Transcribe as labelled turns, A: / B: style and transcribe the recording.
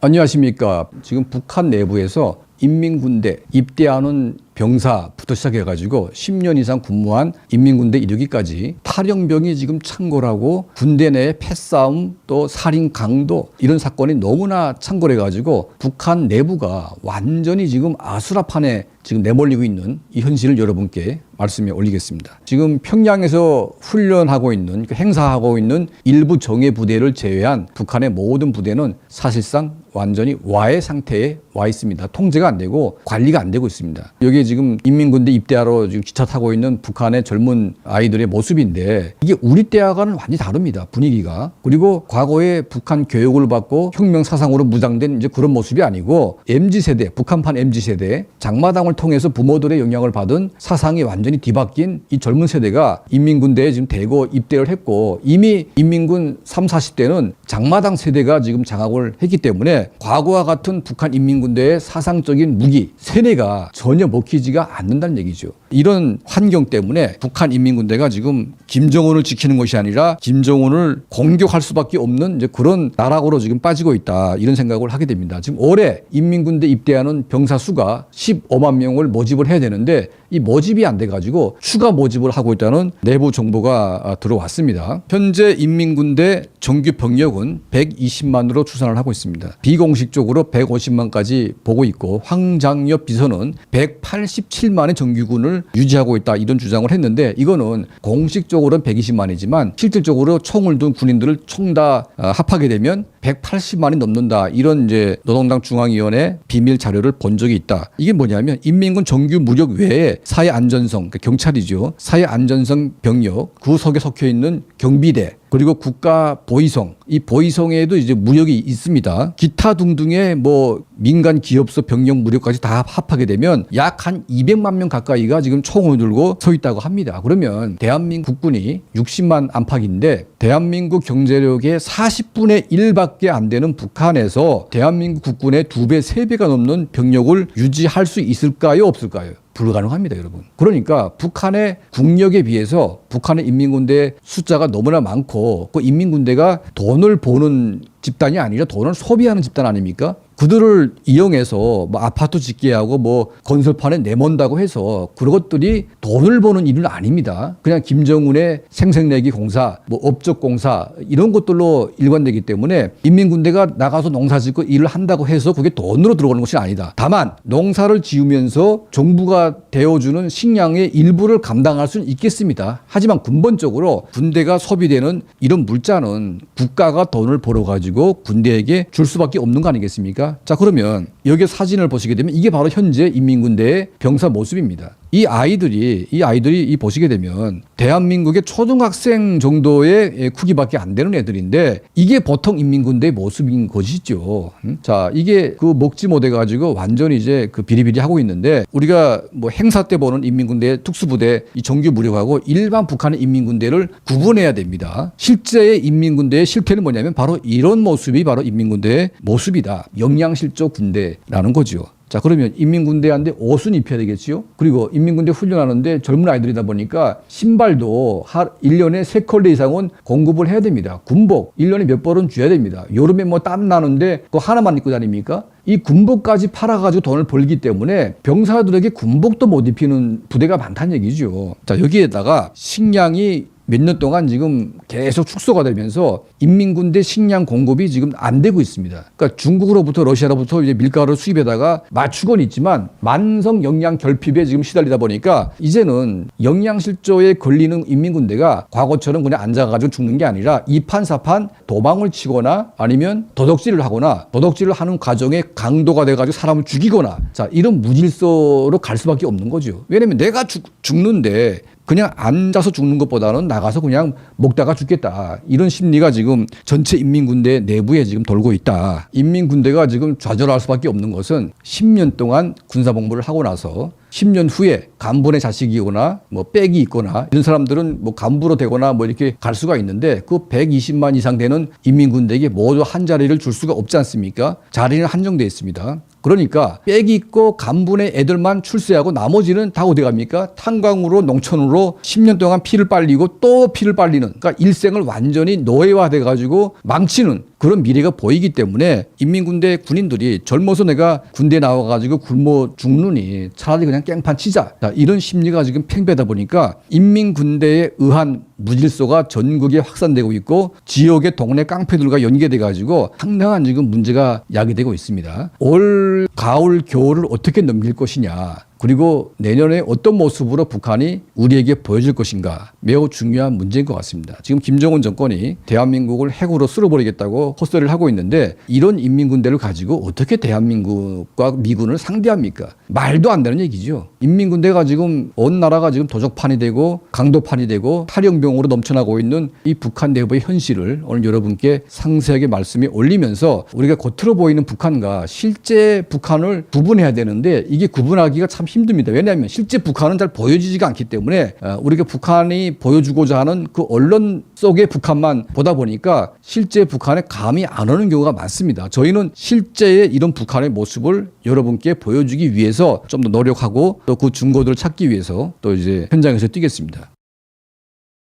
A: 안녕하십니까. 지금 북한 내부에서 인민군대 입대하는 병사부터 시작해가지고 10년 이상 근무한 인민군대 이르기까지 탈영병이 지금 창궐하고 군대 내 패싸움 또 살인 강도 이런 사건이 너무나 창궐해가지고 북한 내부가 완전히 지금 아수라판에 지금 내몰리고 있는 이 현실을 여러분께 말씀에 올리겠습니다. 지금 평양에서 훈련하고 있는 행사하고 있는 일부 정예 부대를 제외한 북한의 모든 부대는 사실상 완전히 와해 상태에 와 있습니다. 통제가 안 되고 관리가 안 되고 있습니다. 여기 지금 인민군대 입대하러 지금 기차 타고 있는 북한의 젊은 아이들의 모습인데 이게 우리 때와는 완전히 다릅니다. 분위기가. 그리고 과거에 북한 교육을 받고 혁명 사상으로 무장된 이제 그런 모습이 아니고 MZ세대, 북한판 MZ세대, 장마당을 통해서 부모들의 영향을 받은 사상이 완전히 뒤바뀐 이 젊은 세대가 인민군대에 지금 대거 입대를 했고 이미 인민군 30, 40대는 장마당 세대가 지금 장악을 했기 때문에 과거와 같은 북한 인민군대의 사상적인 무기, 세뇌가 전혀 먹히지가 않는다는 얘기죠. 이런 환경 때문에 북한 인민군대가 지금 김정은을 지키는 것이 아니라 김정은을 공격할 수밖에 없는 이제 그런 나락으로 지금 빠지고 있다. 이런 생각을 하게 됩니다. 지금 올해 인민군대 입대하는 병사 수가 15만 명을 모집을 해야 되는데 이 모집이 안 돼가지고 추가 모집을 하고 있다는 내부 정보가 들어왔습니다. 현재 인민군대 정규 병력은 120만으로 추산을 하고 있습니다. 비공식적으로 150만까지 보고 있고 황장엽 비서는 187만의 정규군을 유지하고 있다 이런 주장을 했는데 이거는 공식적으로는 120만이지만 실질적으로 총을 둔 군인들을 총 다 합하게 되면 180만이 넘는다 이런 이제 노동당 중앙위원회 비밀 자료를 본 적이 있다. 이게 뭐냐면 인민군 정규 무력 외에 사회안전성, 그러니까 경찰이죠. 사회안전성 병력, 그 속에 속혀 있는 경비대, 그리고 국가 보위성, 이 보위성에도 이제 무력이 있습니다. 기타 등등의 뭐 민간 기업소 병력 무력까지 다 합하게 되면 약 한 200만 명 가까이가 지금 총을 들고 서 있다고 합니다. 그러면 대한민국 국군이 60만 안팎인데 대한민국 경제력의 40분의 1밖에 안 되는 북한에서 대한민국 국군의 2배, 3배가 넘는 병력을 유지할 수 있을까요? 없을까요? 불가능합니다, 여러분. 그러니까 북한의 국력에 비해서 북한의 인민군대 숫자가 너무나 많고 그 인민군대가 돈을 버는 집단이 아니라 돈을 소비하는 집단 아닙니까? 그들을 이용해서 뭐 아파트 짓게 하고 뭐 건설판에 내몬다고 해서 그런 것들이 돈을 버는 일은 아닙니다. 그냥 김정은의 생색내기 공사, 뭐 업적 공사 이런 것들로 일관되기 때문에 인민군대가 나가서 농사 짓고 일을 한다고 해서 그게 돈으로 들어가는 것이 아니다. 다만 농사를 지으면서 정부가 대어주는 식량의 일부를 감당할 수는 있겠습니다. 하지만 근본적으로 군대가 소비되는 이런 물자는 국가가 돈을 벌어가지고 군대에게 줄 수밖에 없는 거 아니겠습니까? 자, 그러면 여기 사진을 보시게 되면 이게 바로 현재 인민군대의 병사 모습입니다. 이 아이들이 보시게 되면 대한민국의 초등학생 정도의 크기밖에 안 되는 애들인데 이게 보통 인민군대의 모습인 것이죠. 자, 이게 그 먹지 못해가지고 완전히 이제 그 비리비리 하고 있는데 우리가 뭐 행사 때 보는 인민군대 특수부대 이 정규 무력하고 일반 북한의 인민군대를 구분해야 됩니다. 실제의 인민군대의 실태는 뭐냐면 바로 이런 모습이 바로 인민군대의 모습이다. 영양실조 군대라는 거죠. 자, 그러면 인민군대한테 옷은 입혀야 되겠지요? 그리고 인민군대 훈련하는데 젊은 아이들이다 보니까 신발도 1년에 3컬레 이상은 공급을 해야 됩니다. 군복 1년에 몇 벌은 줘야 됩니다. 여름에 뭐 땀 나는데 그거 하나만 입고 다닙니까? 이 군복까지 팔아가지고 돈을 벌기 때문에 병사들에게 군복도 못 입히는 부대가 많다는 얘기죠. 자, 여기에다가 식량이 몇 년 동안 지금 계속 축소가 되면서 인민군대 식량 공급이 지금 안 되고 있습니다. 그러니까 중국으로부터 러시아로부터 이제 밀가루를 수입에다가 맞추고는 있지만 만성 영양 결핍에 지금 시달리다 보니까 이제는 영양실조에 걸리는 인민군대가 과거처럼 그냥 앉아가지고 죽는 게 아니라 이판사판 도망을 치거나 아니면 도둑질을 하거나 도둑질을 하는 과정에 강도가 돼가지고 사람을 죽이거나 자, 이런 무질서로 갈 수밖에 없는 거죠. 왜냐면 내가 죽는데 그냥 앉아서 죽는 것보다는 나가서 그냥 먹다가 죽겠다. 이런 심리가 지금 전체 인민군대 내부에 지금 돌고 있다. 인민군대가 지금 좌절할 수밖에 없는 것은 10년 동안 군사복무를 하고 나서 10년 후에 간부의 자식이거나 뭐 빽이 있거나 이런 사람들은 뭐 간부로 되거나 뭐 이렇게 갈 수가 있는데 그 120만 이상 되는 인민군대에게 모두 한 자리를 줄 수가 없지 않습니까? 자리는 한정되어 있습니다. 그러니까 빽이 있고 간부의 애들만 출세하고 나머지는 다 어디 갑니까? 탄광으로 농촌으로 10년 동안 피를 빨리고 또 피를 빨리는 그러니까 일생을 완전히 노예화돼 가지고 망치는 그런 미래가 보이기 때문에 인민군대 군인들이 젊어서 내가 군대 나와가지고 굶어 죽느니 차라리 그냥 깽판 치자. 자, 이런 심리가 지금 팽배하다 보니까 인민군대에 의한 무질서가 전국에 확산되고 있고 지역의 동네 깡패들과 연계돼 가지고 상당한 지금 문제가 야기되고 있습니다. 올 가을 겨울을 어떻게 넘길 것이냐, 그리고 내년에 어떤 모습으로 북한이 우리에게 보여줄 것인가 매우 중요한 문제인 것 같습니다. 지금 김정은 정권이 대한민국을 핵으로 쓸어버리겠다고 헛소리를 하고 있는데 이런 인민군대를 가지고 어떻게 대한민국과 미군을 상대합니까? 말도 안 되는 얘기죠. 인민군대가 지금 온 나라가 지금 도적판이 되고 강도판이 되고 탈영병으로 넘쳐나고 있는 이 북한 내부의 현실을 오늘 여러분께 상세하게 말씀에 올리면서 우리가 겉으로 보이는 북한과 실제 북한을 구분해야 되는데 이게 구분하기가 참 힘듭니다. 왜냐하면 실제 북한은 잘 보여지지가 않기 때문에 우리가 북한이 보여주고자 하는 그 언론 속의 북한만 보다 보니까 실제 북한에 감이 안 오는 경우가 많습니다. 저희는 실제의 이런 북한의 모습을 여러분께 보여주기 위해서 좀 더 노력하고 또 그 증거들을 찾기 위해서 또 이제 현장에서 뛰겠습니다.